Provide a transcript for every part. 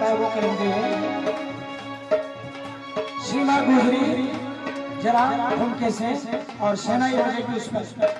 है वो करेंगे सीमा गुजरी जरा ठुमके से और सेना ये बजेगी उस पर।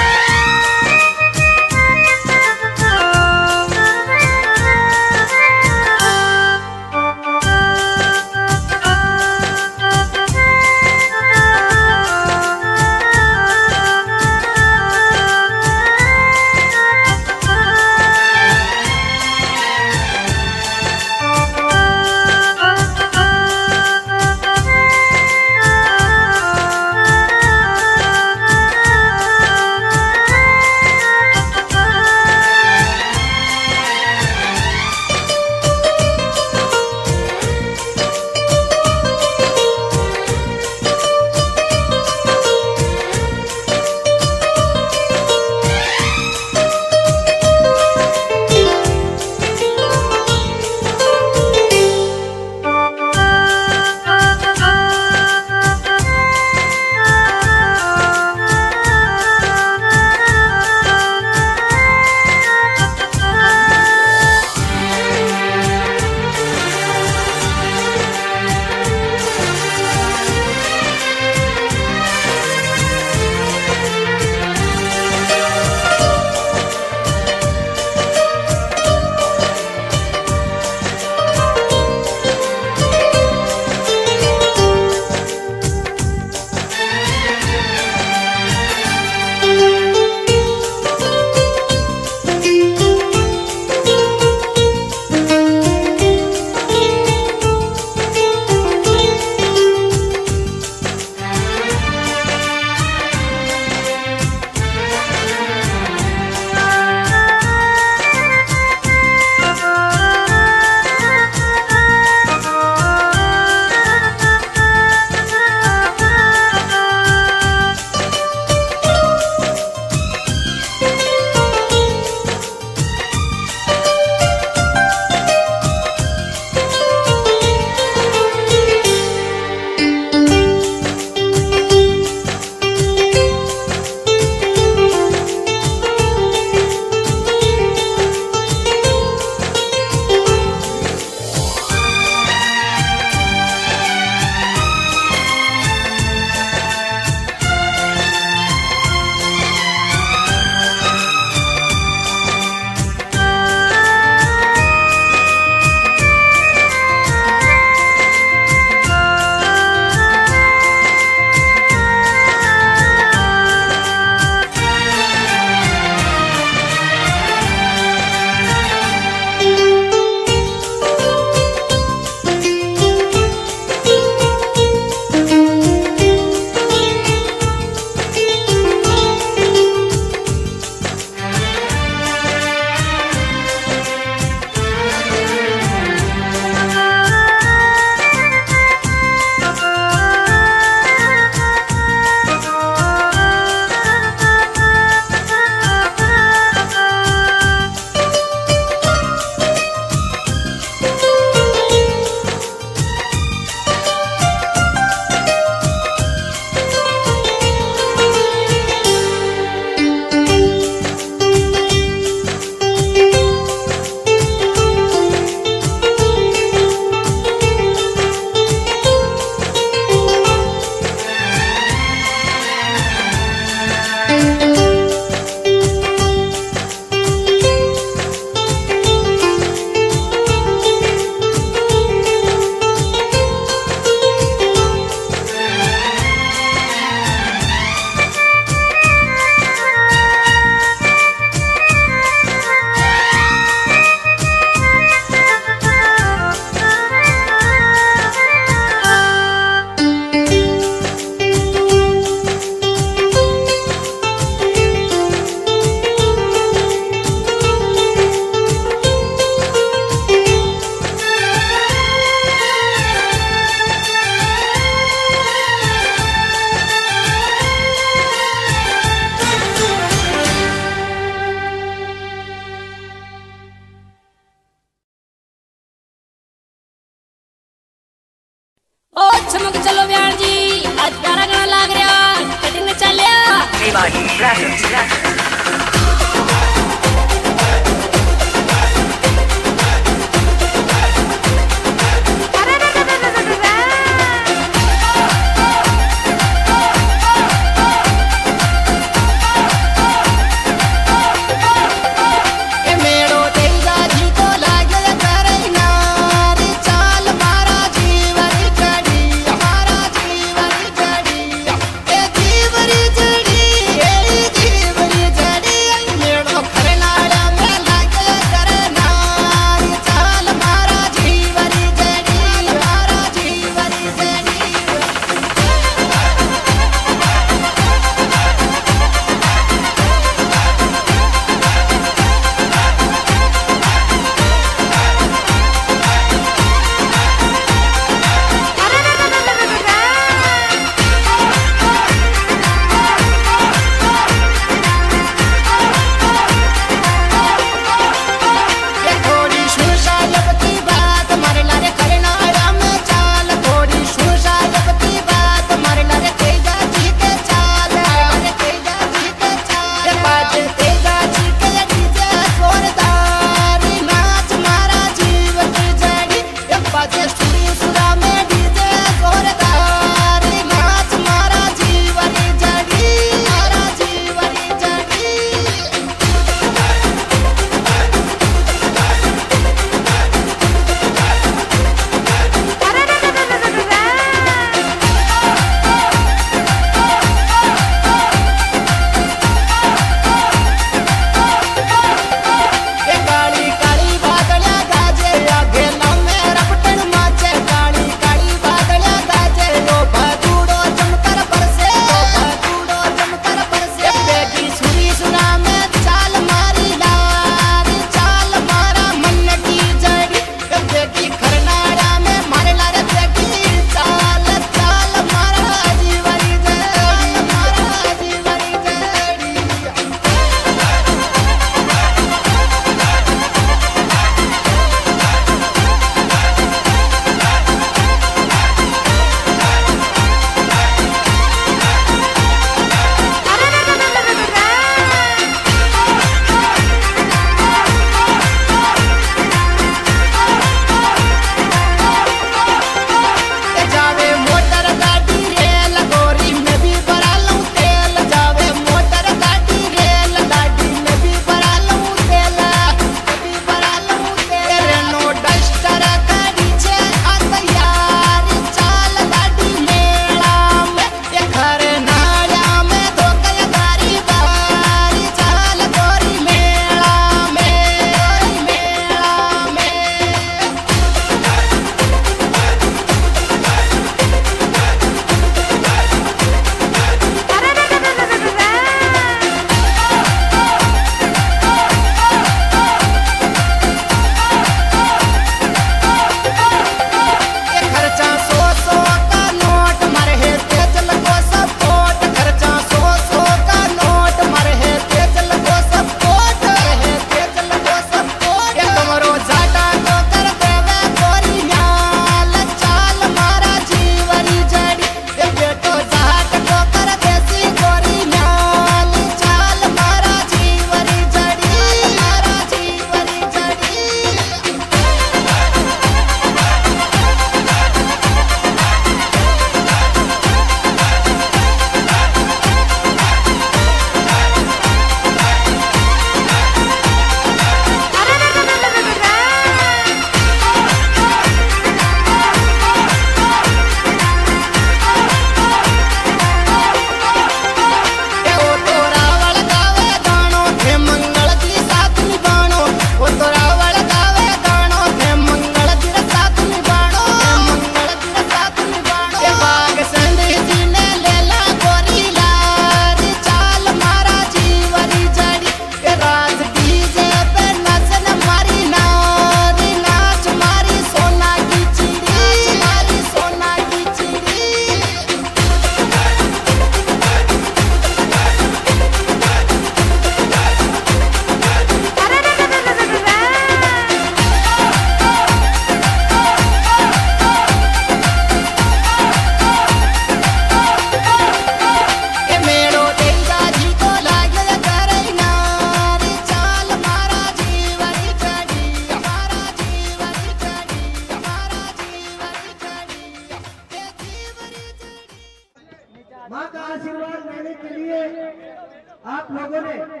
लोगों ने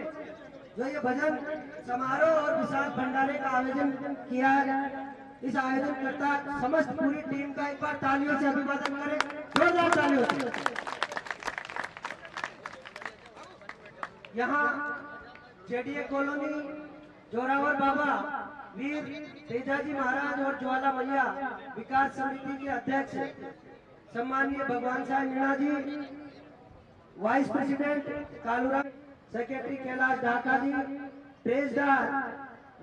जो ये भजन समारोह और विशाल भंडारे का आयोजन किया है, इस आयोजन करता समस्त पूरी टीम का एक बार तालियों से अभिवादन करें, जोरदार तालियों से। यहाँ जेडीए कॉलोनी जोरावर बाबा वीर तेजाजी महाराज और ज्वाला मैया विकास समिति के अध्यक्ष सम्माननीय Bhagwan Sahab Meena ji, vice president Kaluram, secretary Kailash Dhaka ji, treasurer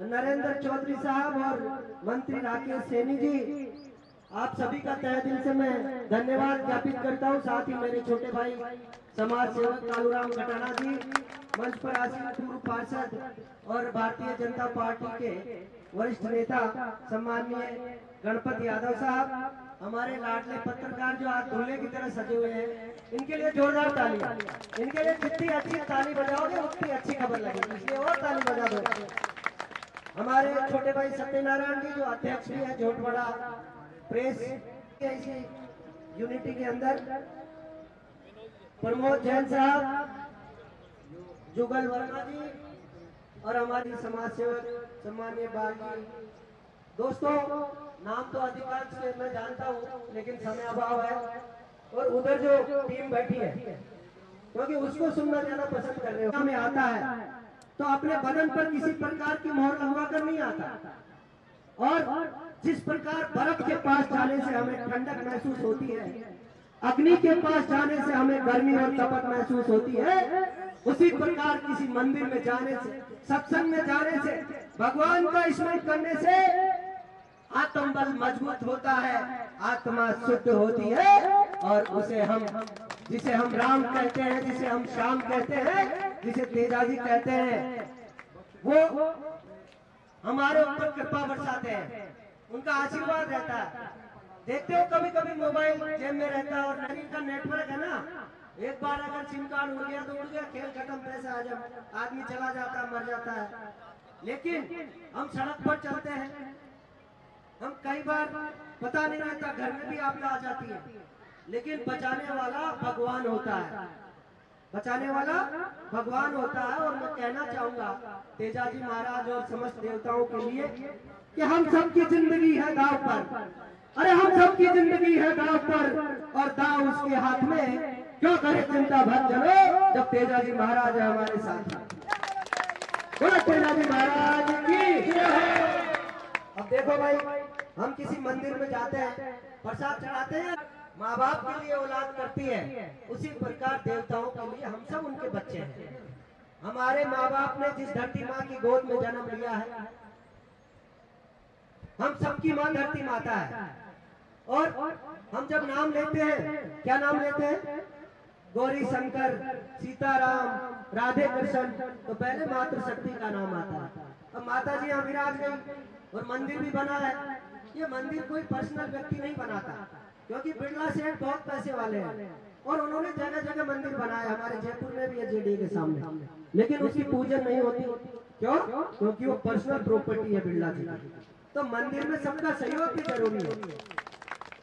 Narendra Chaudhary Sahab और मंत्री राकेश सैनी जी, आप सभी का तहे दिल से मैं धन्यवाद ज्ञापित करता हूं। साथ ही मेरे छोटे भाई समाज सेवक कालूराम घटाना जी, मंच पर आसीन पूर्व पार्षद और भारतीय जनता पार्टी के वरिष्ठ नेता सम्माननीय गणपत यादव साहब, हमारे लाडले पत्रकार जो आज दूल्हे की तरह सजे हुए हैं, इनके लिए जोरदार ताली। इनके लिए जितनी अच्छी ताली बजाओगे उतनी अच्छी खबर लगेगी, इसलिए और ताली बजा दो। हमारे छोटे भाई सत्यनारायण जी जो अध्यक्ष भी है झोटवाड़ा प्रेस इसी यूनिटी के अंदर, प्रमोद जैन साहब, जुगल वर्मा जी और हमारी समाज सेवक सम्माननीय बाल जी। दोस्तों, नाम तो अधिकांश से मैं जानता हूँ, लेकिन समय अभाव है और उधर जो टीम बैठी है क्योंकि उसको सुनना ज्यादा पसंद कर रहे हो। हमें आता है तो अपने बदन पर किसी प्रकार की मोहर लगवा कर नहीं आता, और जिस प्रकार बर्फ के पास जाने से हमें ठंडक महसूस होती है, अग्नि के पास जाने से हमें गर्मी और तपत महसूस होती है, उसी प्रकार किसी मंदिर में जाने से, सत्संग में जाने से, भगवान का स्मरण करने से आत्मबल मजबूत होता है, आत्मा शुद्ध होती है, और उसे हम जिसे हम राम कहते हैं, जिसे हम श्याम कहते हैं, जिसे तेजाजी कहते हैं, वो हमारे ऊपर कृपा बरसाते हैं, उनका आशीर्वाद रहता है। देखते हो कभी कभी मोबाइल जेब में रहता है और शरीर का नेटवर्क है ना, एक बार अगर सिम कार्ड उड़ गया तो उड़ गया, खेल खत्म, पैसा हजम, आदमी चला जाता है, मर जाता है। लेकिन हम सड़क पर चलते हैं, हम कई बार पता नहीं रहता, घर में भी आपदा आ जाती है, लेकिन बचाने वाला भगवान होता है, बचाने वाला भगवान होता है। और मैं कहना चाहूंगा तेजाजी महाराज और समस्त देवताओं के लिए कि हम सबकी जिंदगी है दांव पर, अरे हम सबकी जिंदगी है दांव पर, और दांव उसके हाथ में, क्यों करे चिंता भजनो जब तेजाजी महाराज है हमारे साथ। बोलो तेजाजी महाराज की। अब देखो भाई, हम किसी मंदिर में जाते हैं, प्रसाद चढ़ाते हैं, माँ बाप के लिए औलाद करती है, उसी प्रकार देवताओं के लिए हम सब उनके बच्चे हैं। हमारे माँ बाप ने जिस धरती माँ की गोद में जन्म लिया है, हम सबकी माँ धरती माता है। और हम जब नाम लेते हैं, क्या नाम लेते हैं? गौरी शंकर, सीताराम, राधे कृष्ण, तो पहले मातृशक्ति का नाम आता है। अब माता जी यहाँ विराज गई और मंदिर भी बना है। ये मंदिर कोई पर्सनल व्यक्ति नहीं बनाता, क्योंकि बिरला सेठ बहुत पैसे वाले हैं और उन्होंने जगह जगह मंदिर बनाया, हमारे जयपुर में भी है जेडीए के सामने, लेकिन उसकी पूजन नहीं होती। क्यों? क्योंकि वो पर्सनल प्रॉपर्टी है बिरला जी की। तो मंदिर में सबका सहयोग भी जरूरी है।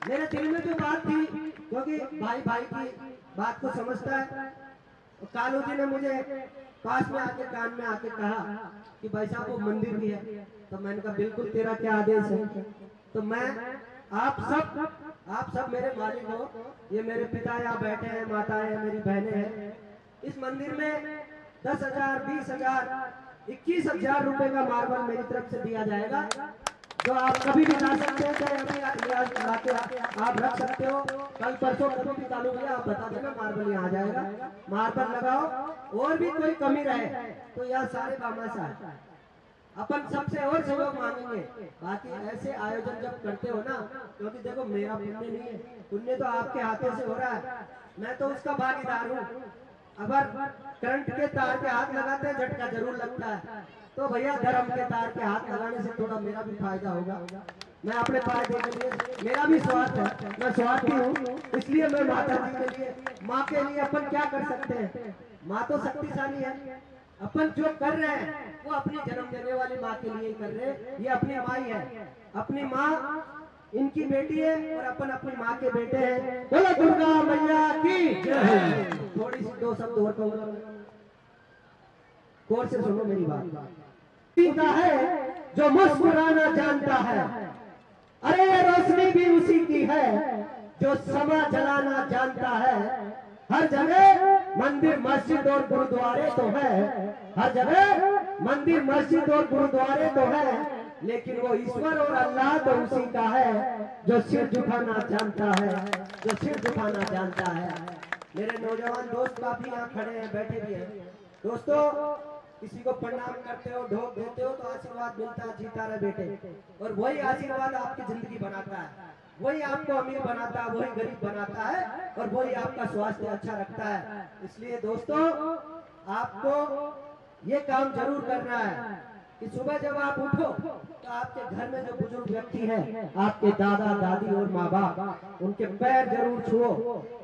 मेरे दिल में जो बात थी, क्योंकि भाई भाई की बात को समझता है, कालू जी ने मुझे पास में आके कान में आके कहा कि भाई साहब वो मंदिर भी है, तो मैंने कहा बिल्कुल तेरा क्या आदेश है। तो मैं आप सब मेरे मालिक हो, ये मेरे पिता यहाँ बैठे हैं, माताएं हैं, मेरी बहनें हैं। इस मंदिर में 10,000, 20,000, 21,000 रुपए का मार्बल मेरी तरफ से दिया जाएगा, जो आप कभी भी ला सकते हैं, चाहे अभी लाके आप रख सकते हो। कल परसों कभी भी चालू किया आप बता देना, मार्बल यहाँ आ जाएगा, मार्बल लगाओ। और भी कोई कमी रहे तो यहाँ सारे बामाशा है, अपन सबसे और सहयोग मांगेंगे। बाकी ऐसे आयोजन जब करते हो ना, क्योंकि देखो मेरा पुण्य नहीं है, पुण्य तो आपके हाथों से हो रहा है, मैं तो उसका भागीदार हूँ। अगर करंट के तार के हाथ लगाते हैं झटका जरूर लगता है, तो भैया धर्म के तार के हाथ लगाने से थोड़ा मेरा भी फायदा होगा। मैं अपने फायदे के लिए, मेरा भी स्वार्थ है, मैं स्वार्थी हूँ, इसलिए मैं माता जी के लिए, माँ के लिए अपन क्या कर सकते हैं। माँ तो शक्तिशाली है, अपन जो कर रहे हैं वो अपनी जन्म देने वाली माँ के लिए कर रहे हैं। ये अपनी माँ ही है, अपनी माँ इनकी बेटी है और अपन अपनी माँ के बेटे हैं। बोलो दुर्गा मैया की। थोड़ी सी दो शब्द और कहूँगा। गौर से सुनो मेरी बात। उसी का है जो मुस्कुराना जानता है, अरे ये रोशनी भी उसी की है जो समा जलाना जानता है। हर जगह मंदिर मस्जिद और गुरुद्वारे तो है, हर जगह मंदिर मस्जिद और गुरुद्वारे तो है, लेकिन वो ईश्वर और अल्लाह तो उसी का है जो सिर झुकाना जानता है, जो सिर झुकाना जानता है। मेरे नौजवान दोस्त काफी यहाँ खड़े हैं, बैठे भी हैं। दोस्तों, किसी को प्रणाम करते हो, ढोक देते हो तो आशीर्वाद मिलता है, जीता रहे बेटे। और वही आशीर्वाद आपकी जिंदगी बनाता है, वही आपको अमीर बनाता है, वही गरीब बनाता है, और वही आपका स्वास्थ्य अच्छा रखता है। इसलिए दोस्तों, आपको ये काम जरूर करना है कि सुबह जब आप उठो तो आपके घर में जो बुजुर्ग व्यक्ति हैं, आपके दादा दादी और माँ बाप, उनके पैर जरूर छुओ।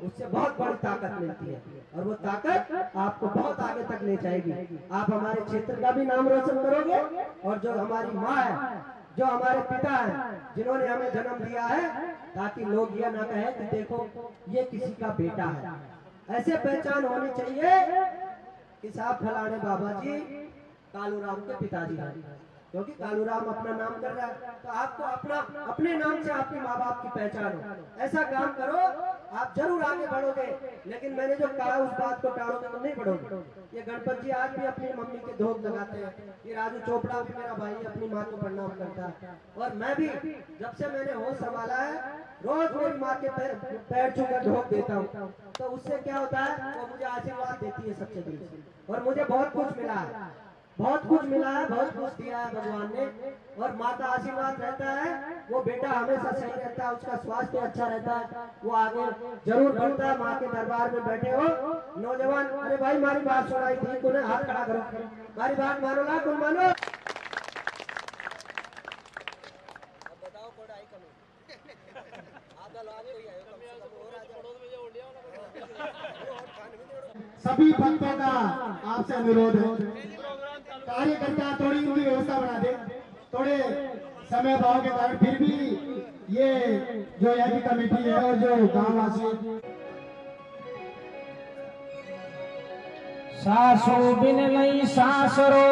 उससे बहुत बड़ी ताकत मिलती है और वो ताकत आपको बहुत आगे तक ले जाएगी। आप हमारे क्षेत्र का भी नाम रोशन करोगे, और जो हमारी माँ है, जो हमारे पिता हैं, जिन्होंने हमें जन्म दिया है, ताकि लोग यह ना कहें कि देखो ये किसी का बेटा है। ऐसे पहचान होनी चाहिए कि साहब फलाने बाबा जी कालूराम के पिताजी हैं, क्योंकि कालूराम अपना नाम कर रहा है, तो आपको अपने नाम से आपके माँ बाप की पहचान हो। ऐसा काम करो, आप जरूर आगे बढ़ोगे। लेकिन मैंने जो कहा उस बात को टालोगे तो नहीं बढ़ोगे। ये गणपत जी आज भी अपनी मम्मी के धोख लगाते हैं, ये राजू चोपड़ा भी मेरा भाई अपनी माँ को प्रणाम करता है, और मैं भी जब से मैंने होश संभाला है रोज मेरी माँ के पैर छूकर ढोक देता हूँ। तो उससे क्या होता है, वो मुझे आशीर्वाद देती है सबसे दिल से, और मुझे बहुत कुछ मिला है, बहुत कुछ मिला है, बहुत कुछ दिया है भगवान ने। और माँ का आशीर्वाद रहता है, वो बेटा हमेशा सही रहता है, उसका स्वास्थ्य अच्छा रहता है, वो आगे जरूर बढ़ता है। माँ के दरबार में बैठे हो नौजवान, अरे भाई हमारी बात सुनाई थी, तूने हाथ खड़ा करो, हमारी बात मानो ना, तुम मानो। सभी भक्तों का आपसे अनुरोध है, कार्यकर्ता थोड़ी उनकी व्यवस्था बना दे। थोड़े समय भाव के कारण फिर भी ये जो यहाँ की कमेटी है और जो गांव वासी, सासू बिन नहीं सासरो,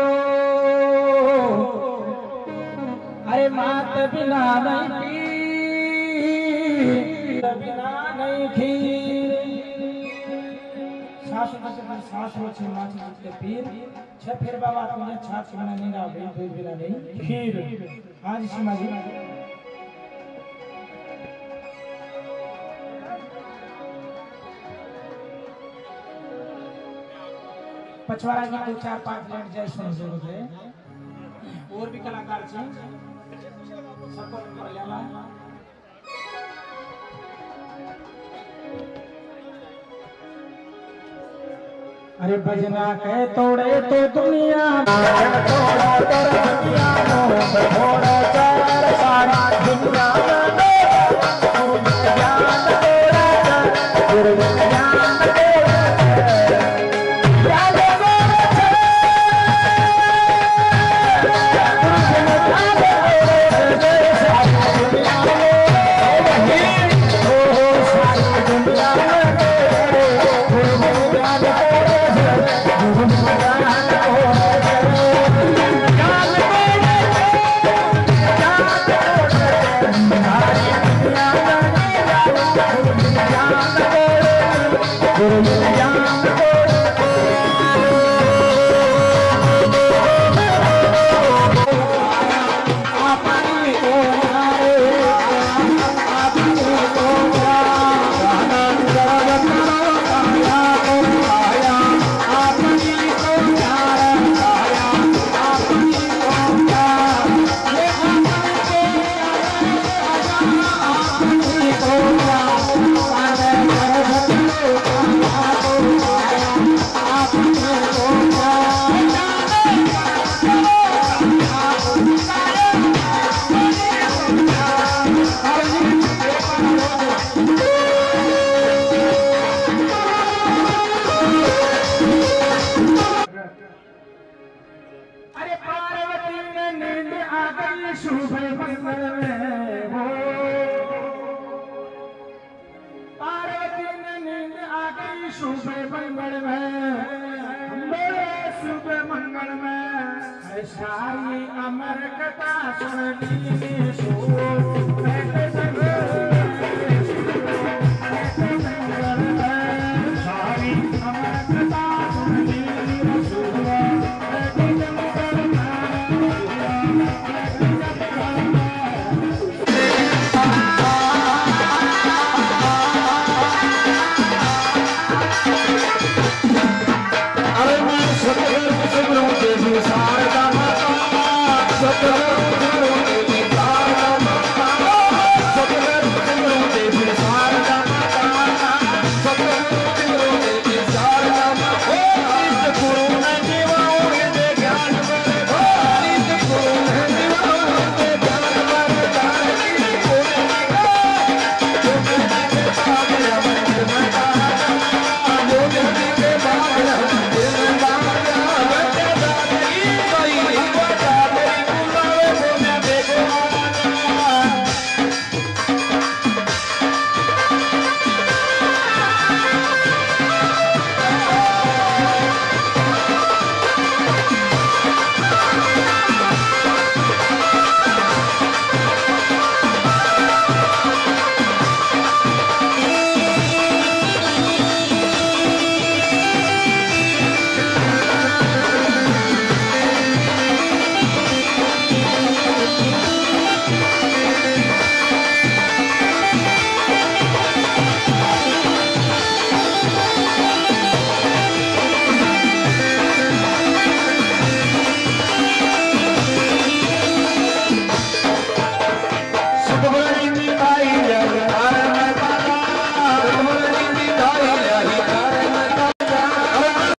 अरे मात बिना नहीं पीर, बिना नहीं खीर। सासू बच्चे सासू छे माची के पीर छे, फिर बाबा तुमने छाछ बना नहीं रहा भाई, दूध बिना नहीं खीर। हाँ जी सीमा जी। पछवाड़ा की 2-4-5 मिनट जैसे जरूर है, और भी कलाकार छे सबको नंबर लेला। अरे भजना कहे तोड़े तो दुनिया तोड़ा कर दुनिया थोड़ा चार सारा दुनिया शुभ मंगल में, शुभ मंगल सारी अमर कथा सुननी सो